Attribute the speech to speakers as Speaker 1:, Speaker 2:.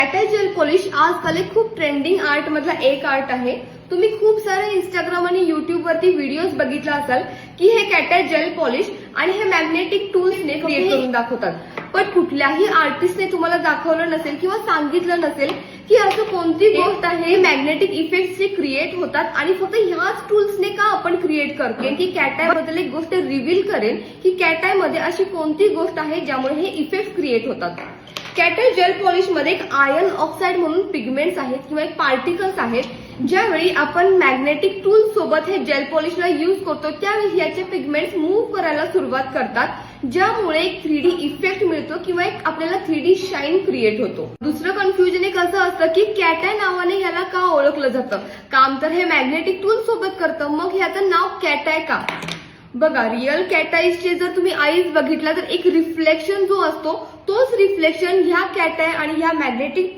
Speaker 1: कॅटाय gel polish आजकाल एक खूप ट्रेंडिंग आर्ट मधला एक आर्ट आहे। तुम्ही खूप सारे इंस्टाग्राम आणि युट्यूब वरती व्हिडिओज बघितला असाल की हे कॅटाय जेल पॉलिश आणि हे मॅग्नेटिक टूल्सने क्रिएट करून दाखवतात। पण कुठल्याही आर्टिस्टने तुम्हाला दाखवलं नसेल किंवा सांगितलं नसेल की असं कोणती गोष्ट आहे मॅग्नेटिक इफेक्ट्सने क्रिएट होतात आणि फक्त ह्याच टूल्सने का आपण क्रिएट करतो। की कॅटाय बद्दल एक गोष्ट रिव्हील करेन की कॅटाय मध्ये अशी कोणती गोष्ट आहे ज्यामुळे हे इफेक्ट क्रिएट होतात। कॅटाय जेल पॉलिश मध्ये एक आयर्न ऑक्साईड म्हणून पिगमेंट्स आहेत किंवा एक पार्टिकल्स आहेत। ज्यावेळी आपण मॅग्नेटिक टूल सोबत हे जेल पॉलिशला यूज करतो त्यावेळी याचे पिगमेंट्स मूव्ह करायला सुरुवात करतात, ज्यामुळे एक 3D इफेक्ट मिळतो किंवा एक आपल्याला 3D शाईन क्रिएट होतो। दुसरं कन्फ्युजन एक असं असतं की कॅटाय नावाने ह्याला का ओळखलं जातं। काम तर हे मॅग्नेटिक टूल सोबत करतं, मग ह्याचं नाव कॅटाय का? बघा, रिअल कॅटायसचे जर तुम्ही आईज बघितला तर एक रिफ्लेक्शन जो असतो तोच रिफ्लेक्शन ह्या कॅटाय आणि ह्या मॅग्नेटिक